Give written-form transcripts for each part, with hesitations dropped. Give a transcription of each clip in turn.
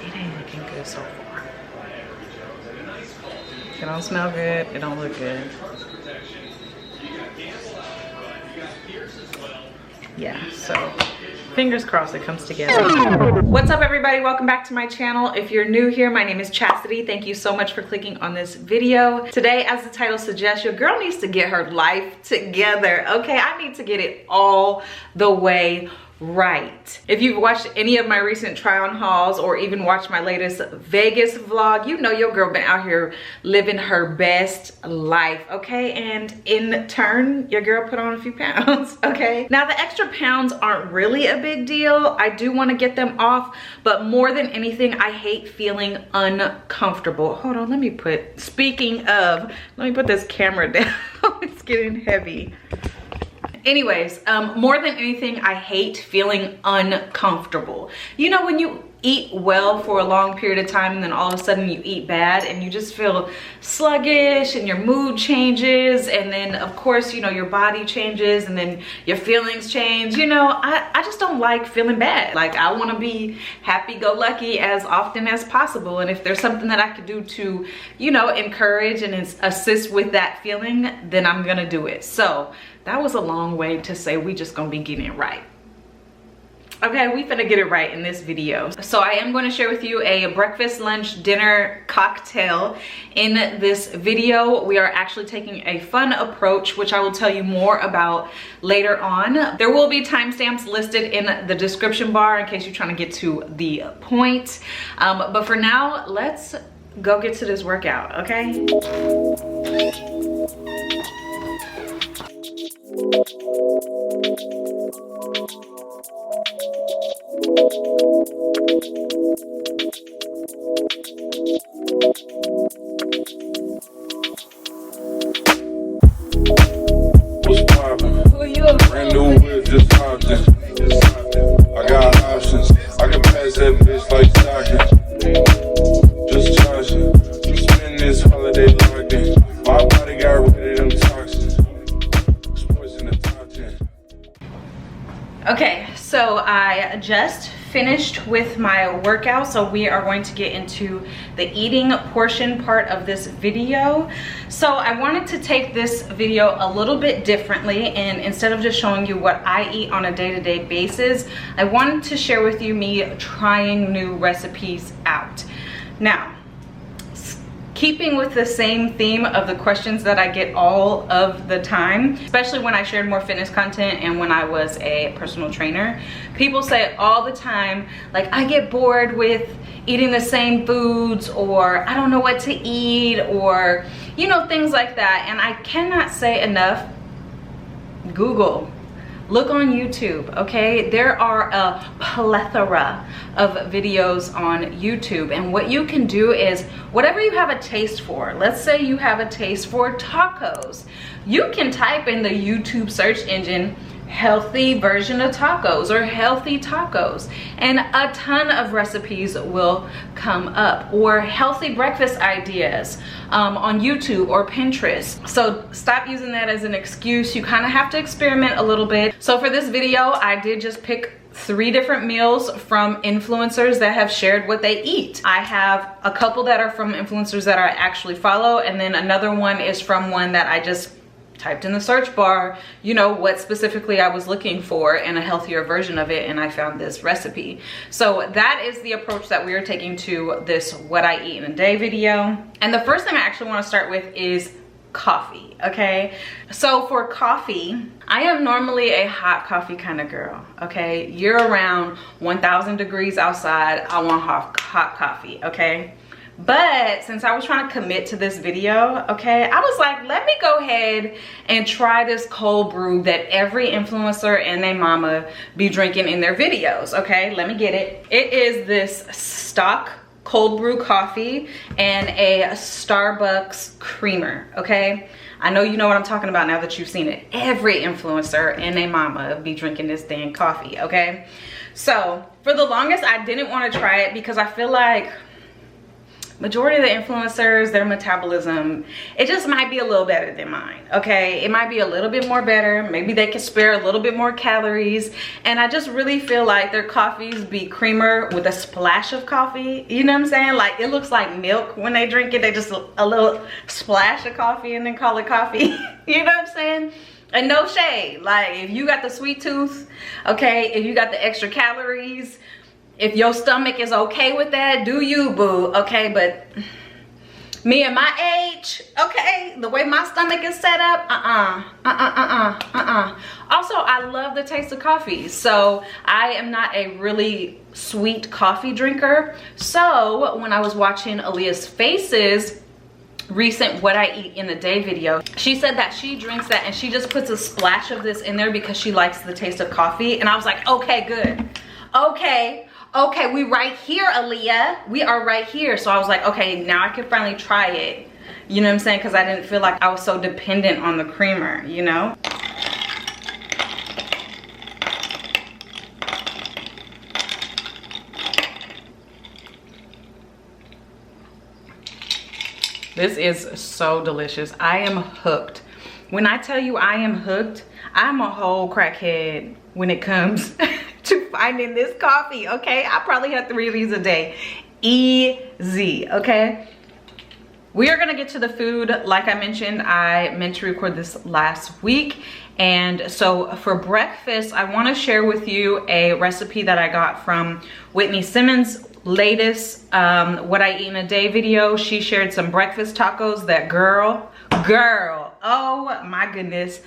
it ain't looking good so far. It don't smell good, it don't look good. Yeah, so fingers crossed it comes together. What's up everybody, welcome back to my channel. If you're new here, my name is Chassidy. Thank you so much for clicking on this video. Today, as the title suggests, your girl needs to get her life together, okay? I need to get it all the way right. If you've watched any of my recent try on hauls or even watched my latest Vegas vlog, you know your girl been out here living her best life, okay? And in turn, your girl put on a few pounds, okay? Now the extra pounds aren't really a big deal. I do want to get them off, but more than anything, I hate feeling uncomfortable. Hold on, let me put this camera down. It's getting heavy. Anyways, more than anything, I hate feeling uncomfortable. You know, when you eat well for a long period of time and then all of a sudden you eat bad and you just feel sluggish and your mood changes, and then of course, you know, your body changes and then your feelings change. You know, I just don't like feeling bad. Like, I want to be happy-go-lucky as often as possible, and if there's something that I could do to, you know, encourage and assist with that feeling, then I'm gonna do it. So that was a long way to say we just gonna be getting it right. Okay, we finna get it right in this video. So I am going to share with you a breakfast, lunch, dinner cocktail in this video. We are actually taking a fun approach, which I will tell you more about later on. There will be timestamps listed in the description bar in case you're trying to get to the point. But for now, let's go get to this workout, okay? Brand new whip, just hopped in. I got options. I can pass that bitch like stocking. Just charging. Spend this holiday locked in. My body got rid of them toxins. Sports in the top 10. Okay, so I just finished with my workout, so we are going to get into the eating portion part of this video. So I wanted to take this video a little bit differently, and instead of just showing you what I eat on a day-to-day basis, I wanted to share with you me trying new recipes out. Now, keeping with the same theme of the questions that I get all of the time, especially when I shared more fitness content and when I was a personal trainer, people say all the time, like, I get bored with eating the same foods, or I don't know what to eat, or, you know, things like that. And I cannot say enough, Google. Look on YouTube, okay? There are a plethora of videos on YouTube, and what you can do is whatever you have a taste for. Let's say you have a taste for tacos. You can type in the YouTube search engine healthy version of tacos or healthy tacos, and a ton of recipes will come up, or healthy breakfast ideas on YouTube or Pinterest. So stop using that as an excuse. You kind of have to experiment a little bit. So for this video, I did just pick 3 different meals from influencers that have shared what they eat. I have a couple that are from influencers that I actually follow, and then another one is from one that I just typed in the search bar, you know, what specifically I was looking for and a healthier version of it, and I found this recipe. So that is the approach that we are taking to this what I eat in a day video. And the first thing I actually want to start with is coffee, okay? So for coffee, I am normally a hot coffee kind of girl, okay? Year around, 1,000 degrees outside, I want hot coffee, okay? But since I was trying to commit to this video, okay, I was like, let me go ahead and try this cold brew that every influencer and their mama be drinking in their videos, okay? Let me get it. It is this stock cold brew coffee and a Starbucks creamer, okay? I know you know what I'm talking about now that you've seen it. Every influencer and their mama be drinking this dang coffee, okay? So for the longest, I didn't want to try it because I feel like majority of the influencers, their metabolism, it just might be a little better than mine, okay? It might be a little bit more better. Maybe they can spare a little bit more calories. And I just really feel like their coffees be creamer with a splash of coffee. You know what I'm saying? Like, it looks like milk when they drink it. They just a little splash of coffee and then call it coffee. You know what I'm saying? And no shade. Like, if you got the sweet tooth, okay, if you got the extra calories, if your stomach is okay with that, do you, boo, okay? But me and my age, okay, the way my stomach is set up, Also, I love the taste of coffee, so I am not a really sweet coffee drinker. So when I was watching Alliyah's Faces recent What I Eat in a Day video, she said that she drinks that and she just puts a splash of this in there because she likes the taste of coffee. And I was like, okay, good. Okay, we right here, Alliyah. We are right here. So I was like, okay, now I can finally try it. You know what I'm saying? Because I didn't feel like I was so dependent on the creamer, you know? This is so delicious. I am hooked. When I tell you I am hooked, I'm a whole crackhead when it comes to finding this coffee, okay? I probably have 3 of these a day. Easy, okay? We are gonna get to the food. Like I mentioned, I meant to record this last week. And so for breakfast, I wanna share with you a recipe that I got from Whitney Simmons' latest What I Eat in a Day video. She shared some breakfast tacos that girl, oh my goodness.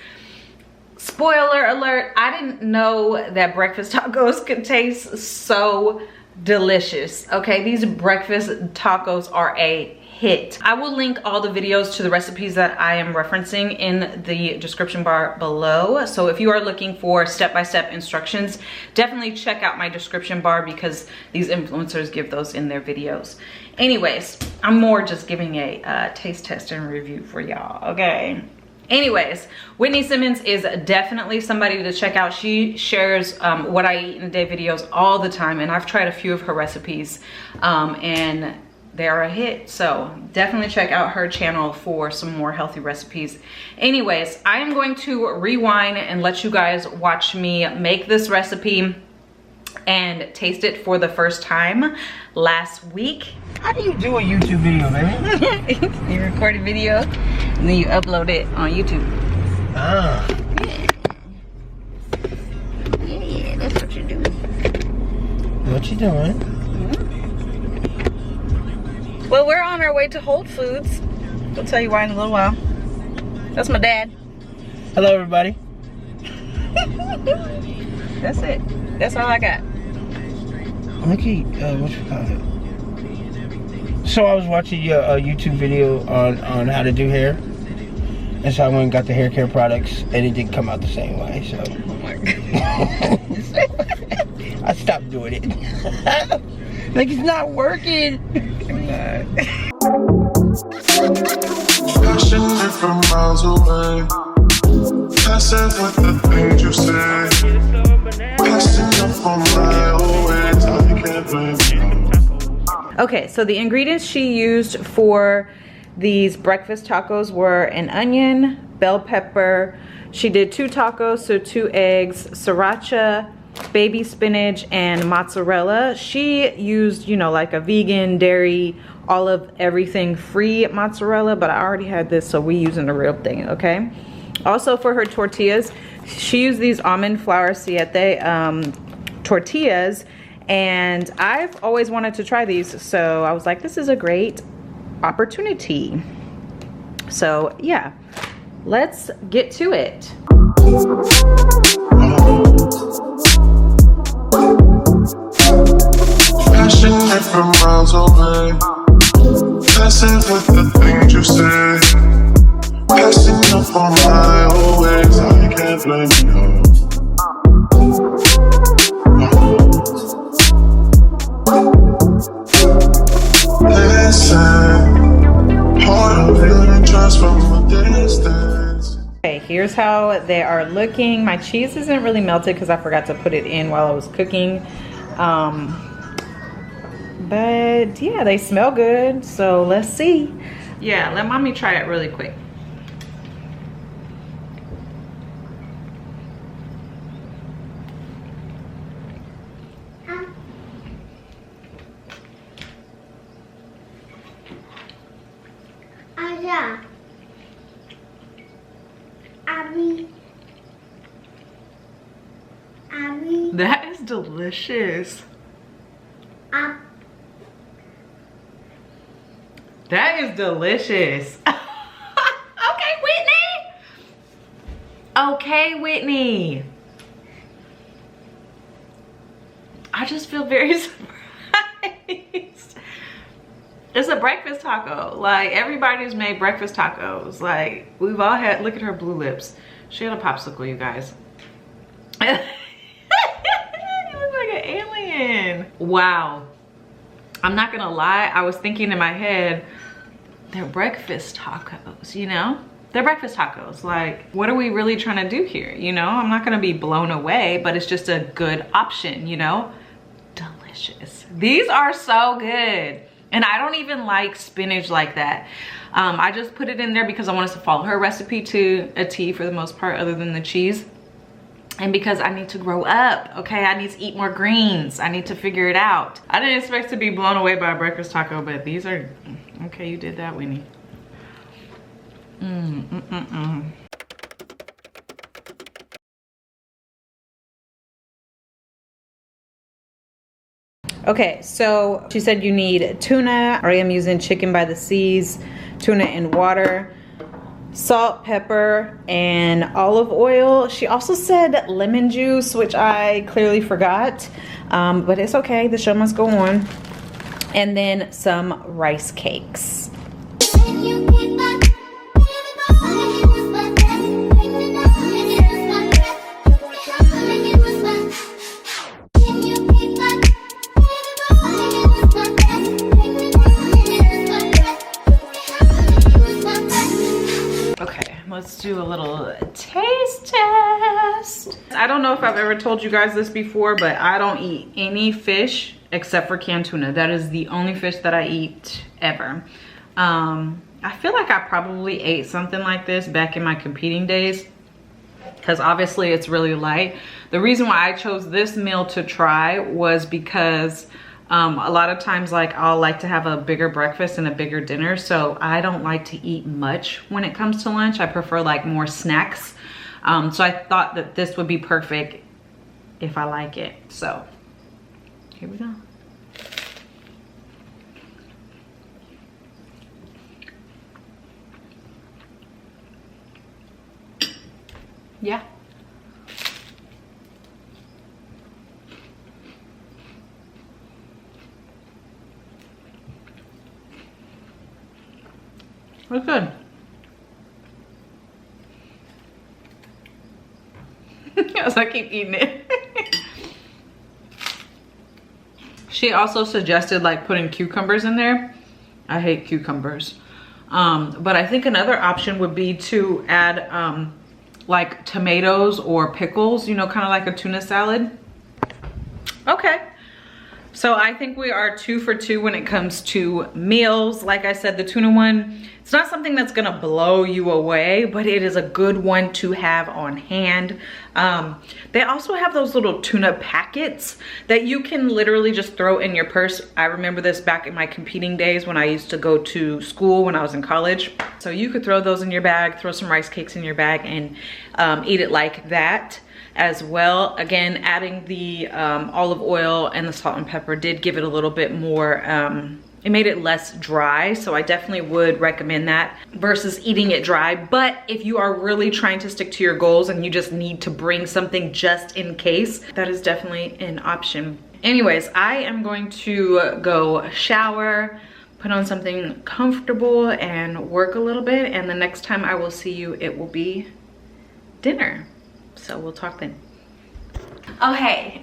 Spoiler alert, I didn't know that breakfast tacos could taste so delicious, okay? These breakfast tacos are a hit. I will link all the videos to the recipes that I am referencing in the description bar below. So if you are looking for step-by-step instructions, definitely check out my description bar because these influencers give those in their videos. Anyways, I'm more just giving a taste test and review for y'all, okay? Anyways, Whitney Simmons is definitely somebody to check out. She shares What I Eat in a Day videos all the time, and I've tried a few of her recipes and they're a hit. So definitely check out her channel for some more healthy recipes. Anyways, I am going to rewind and let you guys watch me make this recipe and taste it for the first time last week. How do you do a YouTube video, baby? You record a video and then you upload it on YouTube. Ah. Yeah, that's what you're doing. What you doing? Well, we're on our way to Whole Foods. I'll tell you why in a little while. That's my dad. Hello, everybody. That's it. That's all I got. Look at what you call it. So I was watching your YouTube video on how to do hair, and so I went and got the hair care products, and it didn't come out the same way. So Oh my God. I stopped doing it. Like, it's not working. Passionate from miles away. Passive with the things you say. Passing up on my always. I can't blame you. Okay, so the ingredients she used for these breakfast tacos were an onion, bell pepper. She did 2 tacos, so 2 eggs, sriracha, baby spinach, and mozzarella. She used, you know, like a vegan, dairy, all of everything free mozzarella, but I already had this, so we using the real thing, okay? Also for her tortillas, she used these almond flour siete tortillas, and I've always wanted to try these, so I was like, this is a great opportunity. So yeah, let's get to it. Passionate from miles away. Passive with the things you say. Passing up on my always. I can't blame you. Listen, part of feeling trust from a distance. Okay, here's how they are looking. My cheese isn't really melted because I forgot to put it in while I was cooking. But yeah, they smell good, so let's see. Yeah, let mommy try it really quick. Alliyah. That is delicious. That is delicious. Okay, Whitney. Okay, Whitney. I just feel very surprised. It's a breakfast taco. Like, everybody's made breakfast tacos. Like, we've all had, look at her blue lips. She had a popsicle, you guys. You look like an alien. Wow. I'm not gonna lie, I was thinking in my head, they're breakfast tacos, you know? They're breakfast tacos. Like, what are we really trying to do here? You know, I'm not gonna be blown away, but it's just a good option, you know? Delicious. These are so good. And I don't even like spinach like that. I just put it in there because I want us to follow her recipe to a T for the most part, other than the cheese. And because I need to grow up, okay? I need to eat more greens. I need to figure it out. I didn't expect to be blown away by a breakfast taco, but these are, okay, you did that, Whitney. Okay, so she said you need tuna. I am using Chicken by the Seas, tuna in water, salt, pepper, and olive oil. She also said lemon juice, which I clearly forgot, but it's okay, the show must go on. And then some rice cakes. Let's do a little taste test. I don't know if I've ever told you guys this before, but I don't eat any fish except for canned tuna. That is the only fish that I eat ever. I feel like I probably ate something like this back in my competing days, because obviously it's really light. The reason why I chose this meal to try was because a lot of times, like, I'll like to have a bigger breakfast and a bigger dinner, so I don't like to eat much when it comes to lunch. I prefer like more snacks. So I thought that this would be perfect if I like it. So here we go. Yeah. It's good. As I keep eating it. She also suggested like putting cucumbers in there. I hate cucumbers. But I think another option would be to add like tomatoes or pickles, you know, kind of like a tuna salad. Okay. So I think we are 2 for 2 when it comes to meals. Like I said, the tuna one, it's not something that's gonna blow you away, but it is a good one to have on hand. They also have those little tuna packets that you can literally just throw in your purse. I remember this back in my competing days when I used to go to school when I was in college. So you could throw those in your bag, throw some rice cakes in your bag, and eat it like that as well. Again, adding the olive oil and the salt and pepper did give it a little bit more, it made it less dry, so I definitely would recommend that versus eating it dry. But if you are really trying to stick to your goals and you just need to bring something just in case, that is definitely an option. Anyways, I am going to go shower, put on something comfortable, and work a little bit, and the next time I will see you, it will be dinner. So we'll talk then. Oh, hey.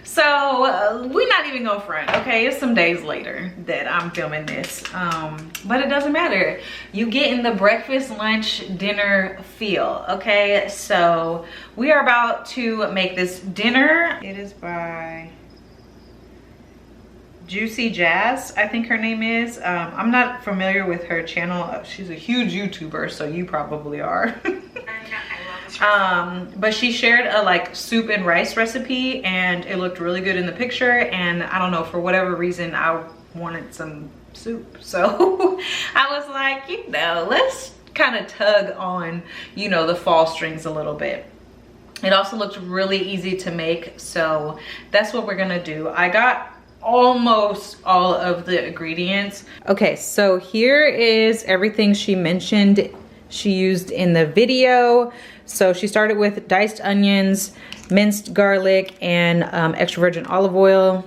So we're not even gonna front, okay? It's some days later that I'm filming this, but it doesn't matter. You get in the breakfast, lunch, dinner feel, okay? So we are about to make this dinner. It is by JuicyJas, I think her name is. I'm not familiar with her channel. She's a huge YouTuber, so you probably are. But she shared a like soup and rice recipe, and it looked really good in the picture, and I don't know, for whatever reason I wanted some soup, so I was like, you know, let's kind of tug on, you know, the fall strings a little bit. It also looked really easy to make, so that's what we're gonna do. I got almost all of the ingredients. Okay, so here is everything she mentioned she used in the video. So she started with diced onions, minced garlic, and extra virgin olive oil.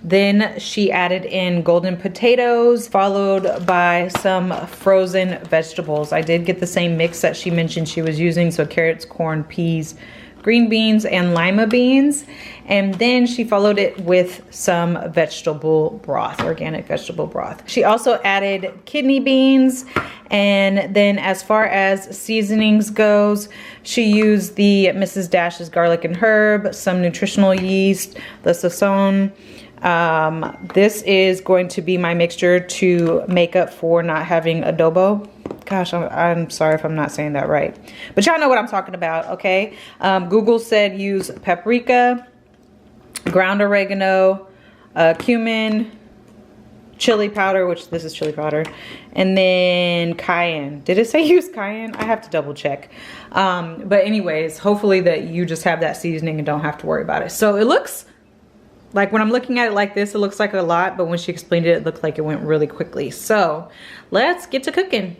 Then she added in golden potatoes, followed by some frozen vegetables. I did get the same mix that she mentioned she was using, so carrots, corn, peas, green beans, and lima beans. And then she followed it with some vegetable broth, organic vegetable broth. She also added kidney beans. And then as far as seasonings goes, she used the Mrs. Dash's garlic and herb, some nutritional yeast, the sazon. This is going to be my mixture to make up for not having adobo. Gosh, I'm sorry if I'm not saying that right, but y'all know what I'm talking about, okay? Google said use paprika, ground oregano, cumin, chili powder, which this is chili powder, and then cayenne. Did it say use cayenne? I have to double check. But anyways, hopefully that you just have that seasoning and don't have to worry about it. So it looks like, when I'm looking at it like this, it looks like a lot, but when she explained it, it looked like it went really quickly. So let's get to cooking.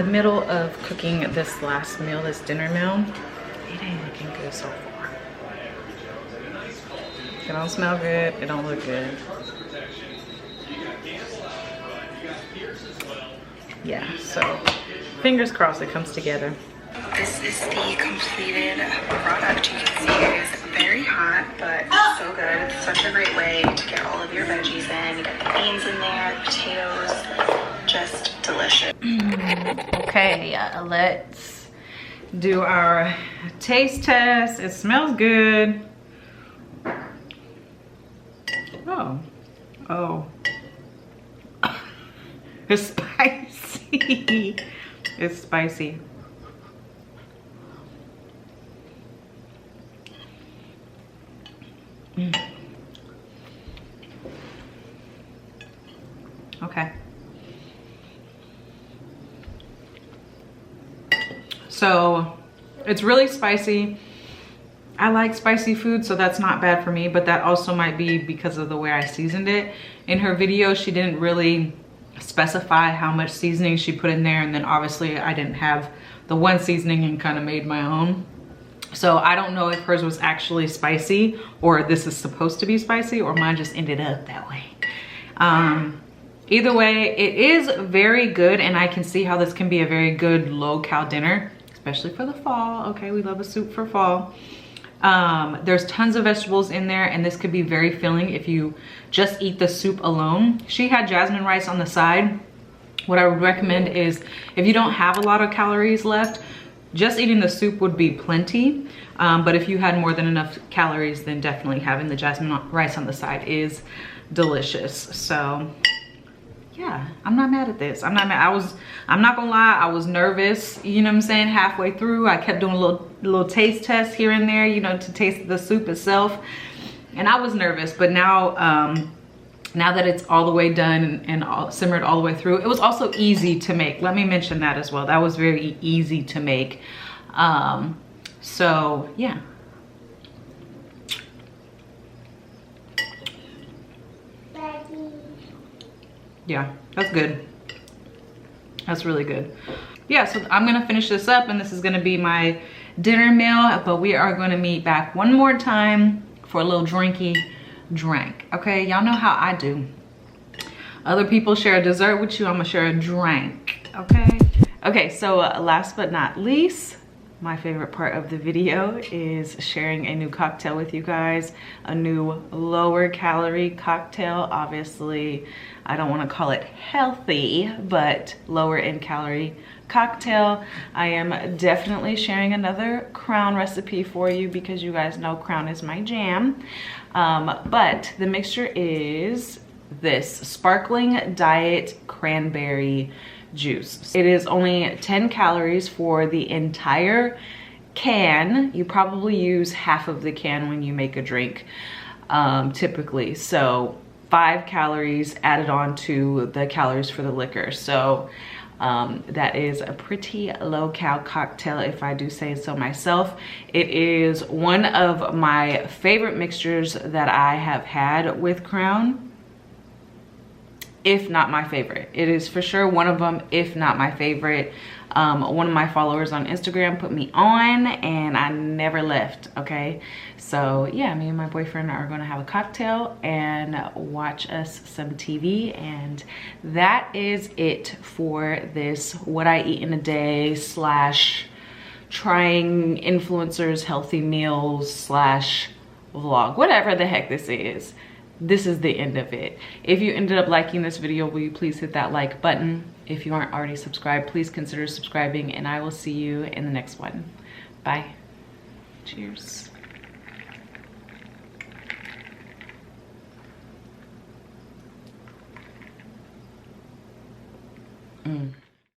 Middle of cooking this last meal, this dinner meal. It ain't looking good so far. It don't smell good, it don't look good. Yeah, so fingers crossed it comes together. This is the completed product. You can see it is very hot, but so good. It's such a great way to get all of your veggies in. You got the beans in there, potatoes, just delicious. Okay, let's do our taste test. It smells good. Oh. It's spicy. It's spicy. Okay. So it's really spicy. I like spicy food, so that's not bad for me, but that also might be because of the way I seasoned it. In her video, she didn't really specify how much seasoning she put in there, and then obviously I didn't have the one seasoning and kind of made my own. So I don't know if hers was actually spicy, or this is supposed to be spicy, or mine just ended up that way. Either way, it is very good, and I can see how this can be a very good low-cal dinner, especially for the fall. Okay, we love a soup for fall. There's tons of vegetables in there, and this could be very filling if you just eat the soup alone. She had jasmine rice on the side. What I would recommend is, if you don't have a lot of calories left, just eating the soup would be plenty. But if you had more than enough calories, then definitely having the jasmine rice on the side is delicious. So yeah, I'm not mad at this. I'm not mad. I'm not gonna lie, I was nervous, you know what I'm saying, halfway through. I kept doing a little taste test here and there, you know, to taste the soup itself. And I was nervous, but now, now that it's all the way done and simmered all the way through, it was also easy to make. Let me mention that as well. That was very easy to make. So yeah. Yeah, that's good. That's really good. Yeah, so I'm gonna finish this up, and this is gonna be my dinner meal, but we are gonna meet back one more time for a little drinky drink. Okay, y'all know how I do. Other people share a dessert with you, I'm gonna share a drink, okay? Okay, so last but not least, my favorite part of the video is sharing a new cocktail with you guys, a new lower calorie cocktail. Obviously, I don't want to call it healthy, but lower in calorie cocktail. I am definitely sharing another Crown recipe for you because you guys know Crown is my jam. But the mixture is this sparkling diet cranberry juice. It is only 10 calories for the entire can. You probably use half of the can when you make a drink, typically. So 5 calories added on to the calories for the liquor. So that is a pretty low cal cocktail, if I do say so myself. It is one of my favorite mixtures that I have had with Crown, if not my favorite. It is for sure one of them, if not my favorite. One of my followers on Instagram put me on and I never left, okay? So yeah, me and my boyfriend are gonna have a cocktail and watch us some TV, and that is it for this what I eat in a day / trying influencers healthy meals / vlog, whatever the heck this is. This is the end of it. If you ended up liking this video, will you please hit that like button? If you aren't already subscribed, please consider subscribing, and I will see you in the next one. Bye. Cheers.